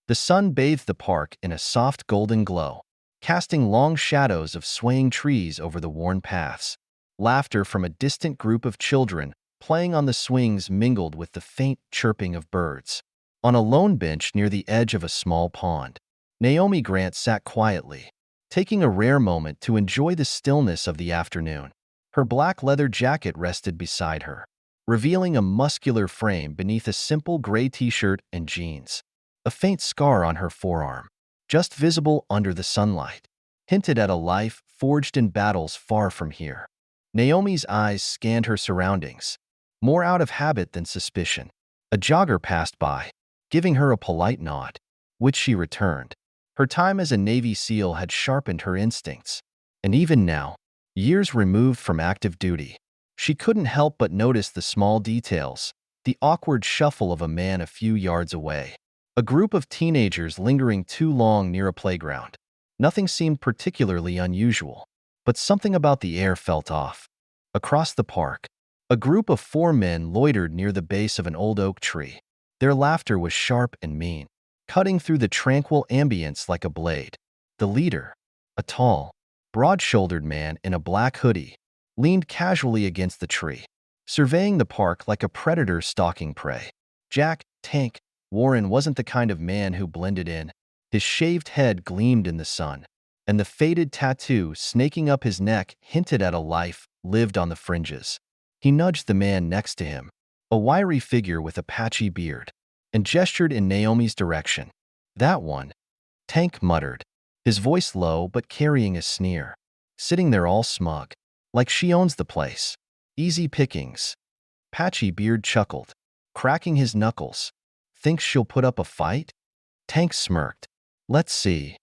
The sun bathed the park in a soft golden glow, casting long shadows of swaying trees over the worn paths. Laughter from a distant group of children playing on the swings mingled with the faint chirping of birds. On a lone bench near the edge of a small pond, Naomi Grant sat quietly, taking a rare moment to enjoy the stillness of the afternoon. Her black leather jacket rested beside her, revealing a muscular frame beneath a simple gray t-shirt and jeans. A faint scar on her forearm, just visible under the sunlight, hinted at a life forged in battles far from here. Naomi's eyes scanned her surroundings, more out of habit than suspicion. A jogger passed by, giving her a polite nod, which she returned. Her time as a Navy SEAL had sharpened her instincts, and even now, years removed from active duty, she couldn't help but notice the small details, the awkward shuffle of a man a few yards away, a group of teenagers lingering too long near a playground. Nothing seemed particularly unusual, but something about the air felt off. Across the park, a group of 4 men loitered near the base of an old oak tree. Their laughter was sharp and mean, cutting through the tranquil ambience like a blade. The leader, a tall, broad-shouldered man in a black hoodie, leaned casually against the tree, surveying the park like a predator stalking prey. Jack Tank Warren wasn't the kind of man who blended in. His shaved head gleamed in the sun, and the faded tattoo snaking up his neck hinted at a life lived on the fringes. He nudged the man next to him, a wiry figure with a patchy beard, and gestured in Naomi's direction. "That one," Tank muttered, his voice low but carrying a sneer. "Sitting there all smug, like she owns the place. Easy pickings." Patchy Beard chuckled, cracking his knuckles. "Thinks she'll put up a fight?" Tank smirked. "Let's see."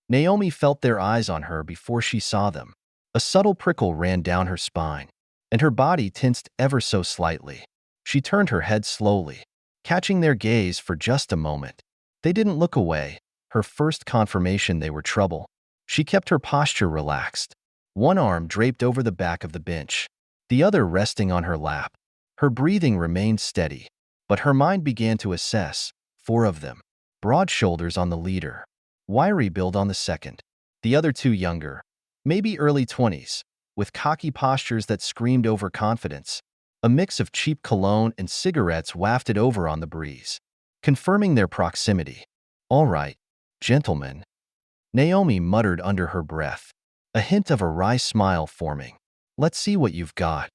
Naomi felt their eyes on her before she saw them. A subtle prickle ran down her spine, and her body tensed ever so slightly. She turned her head slowly, catching their gaze for just a moment. They didn't look away, her first confirmation they were trouble. She kept her posture relaxed, one arm draped over the back of the bench, the other resting on her lap. Her breathing remained steady, but her mind began to assess. 4 of them, broad shoulders on the leader, wiry build on the second, the other 2 younger, maybe early 20s, with cocky postures that screamed overconfidence. A mix of cheap cologne and cigarettes wafted over on the breeze, confirming their proximity. "All right, gentlemen," Naomi muttered under her breath, a hint of a wry smile forming. "Let's see what you've got."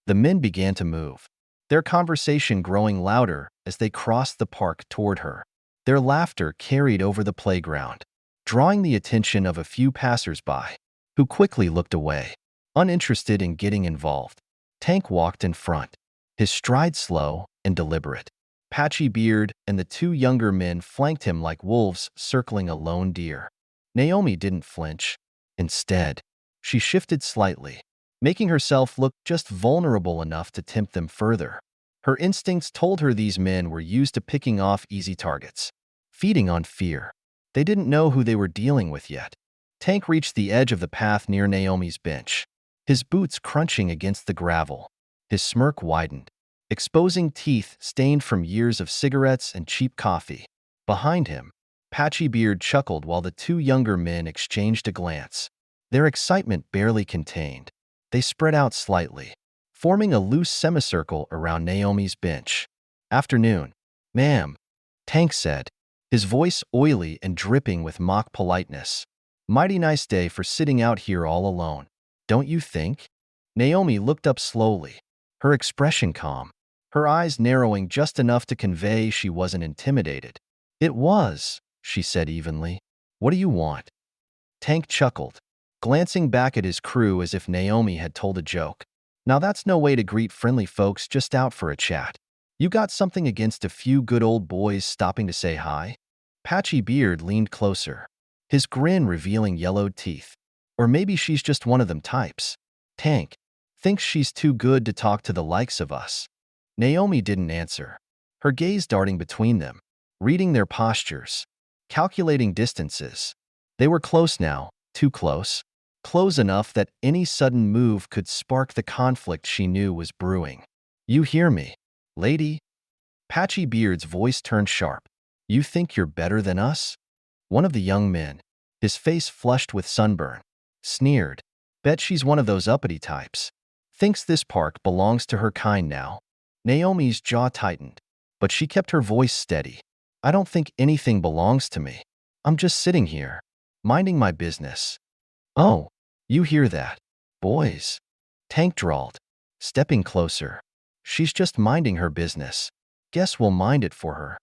The men began to move, their conversation growing louder as they crossed the park toward her. Their laughter carried over the playground, drawing the attention of a few passers-by, who quickly looked away, uninterested in getting involved. Tank walked in front, his stride slow and deliberate. Patchy Beard and the 2 younger men flanked him like wolves circling a lone deer. Naomi didn't flinch. Instead, she shifted slightly, making herself look just vulnerable enough to tempt them further. Her instincts told her these men were used to picking off easy targets, feeding on fear. They didn't know who they were dealing with yet. Tank reached the edge of the path near Naomi's bench, his boots crunching against the gravel. His smirk widened, exposing teeth stained from years of cigarettes and cheap coffee. Behind him, Patchy Beard chuckled while the 2 younger men exchanged a glance, their excitement barely contained. They spread out slightly, forming a loose semicircle around Naomi's bench. "Afternoon, ma'am," Tank said, his voice oily and dripping with mock politeness. "Mighty nice day for sitting out here all alone, don't you think?" Naomi looked up slowly, her expression calm, her eyes narrowing just enough to convey she wasn't intimidated. "It was," she said evenly. "What do you want?" Tank chuckled, glancing back at his crew as if Naomi had told a joke. "Now that's no way to greet friendly folks just out for a chat. You got something against a few good old boys stopping to say hi?" Patchy Beard leaned closer, his grin revealing yellowed teeth. "Or maybe she's just one of them types. Tank thinks she's too good to talk to the likes of us." Naomi didn't answer, her gaze darting between them, reading their postures, calculating distances. They were close now, too close. Close enough that any sudden move could spark the conflict she knew was brewing. "You hear me, lady?" Patchy Beard's voice turned sharp. You think you're better than us? One of the young men, his face flushed with sunburn, sneered. Bet she's one of those uppity types. Thinks this park belongs to her kind now. Naomi's jaw tightened, but she kept her voice steady. I don't think anything belongs to me. I'm just sitting here, minding my business. Oh, you hear that? Boys. Tank drawled, stepping closer. She's just minding her business. Guess we'll mind it for her.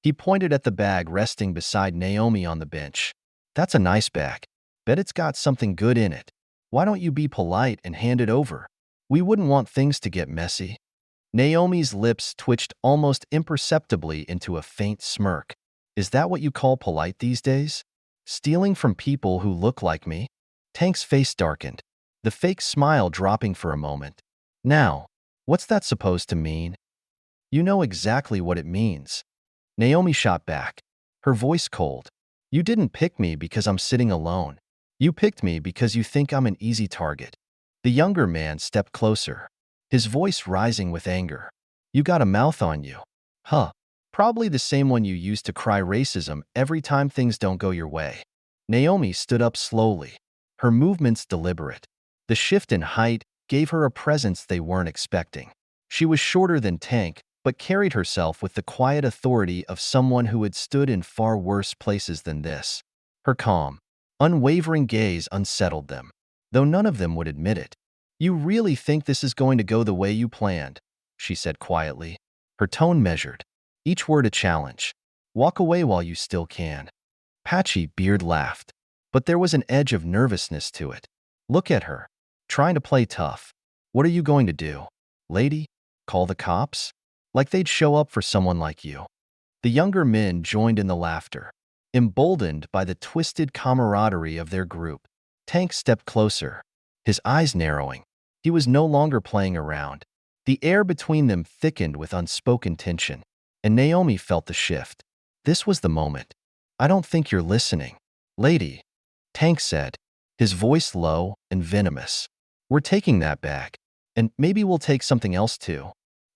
He pointed at the bag resting beside Naomi on the bench. That's a nice bag. Bet it's got something good in it. Why don't you be polite and hand it over? We wouldn't want things to get messy. Naomi's lips twitched almost imperceptibly into a faint smirk. Is that what you call polite these days? Stealing from people who look like me? Tank's face darkened, the fake smile dropping for a moment. Now, what's that supposed to mean? You know exactly what it means. Naomi shot back, her voice cold. You didn't pick me because I'm sitting alone. You picked me because you think I'm an easy target. The younger man stepped closer, his voice rising with anger. You got a mouth on you. Huh. Probably the same one you use to cry racism every time things don't go your way. Naomi stood up slowly, her movements deliberate. The shift in height gave her a presence they weren't expecting. She was shorter than Tank, but carried herself with the quiet authority of someone who had stood in far worse places than this. Her calm, unwavering gaze unsettled them, though none of them would admit it. You really think this is going to go the way you planned? She said quietly, her tone measured, each word a challenge. Walk away while you still can. Patchy Beard laughed, but there was an edge of nervousness to it. Look at her, trying to play tough. What are you going to do, lady? Call the cops? Like they'd show up for someone like you. The younger men joined in the laughter, emboldened by the twisted camaraderie of their group. Tank stepped closer, his eyes narrowing. He was no longer playing around. The air between them thickened with unspoken tension, and Naomi felt the shift. This was the moment. I don't think you're listening, lady, Tank said, his voice low and venomous. We're taking that bag, and maybe we'll take something else too.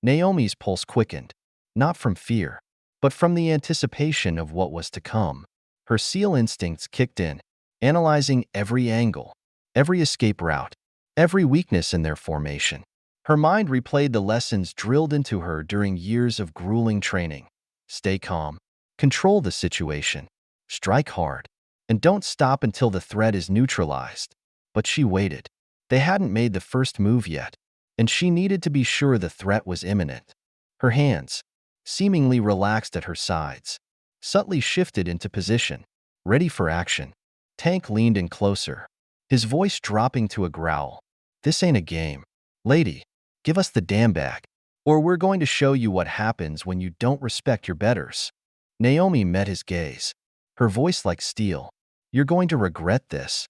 Naomi's pulse quickened, not from fear, but from the anticipation of what was to come. Her SEAL instincts kicked in, analyzing every angle, every escape route, every weakness in their formation. Her mind replayed the lessons drilled into her during years of grueling training. Stay calm, control the situation, strike hard, and don't stop until the threat is neutralized. But she waited. They hadn't made the first move yet, and she needed to be sure the threat was imminent. Her hands, seemingly relaxed at her sides, subtly shifted into position, ready for action. Tank leaned in closer, his voice dropping to a growl. This ain't a game. Lady, give us the damn bag, or we're going to show you what happens when you don't respect your betters. Naomi met his gaze, her voice like steel. You're going to regret this.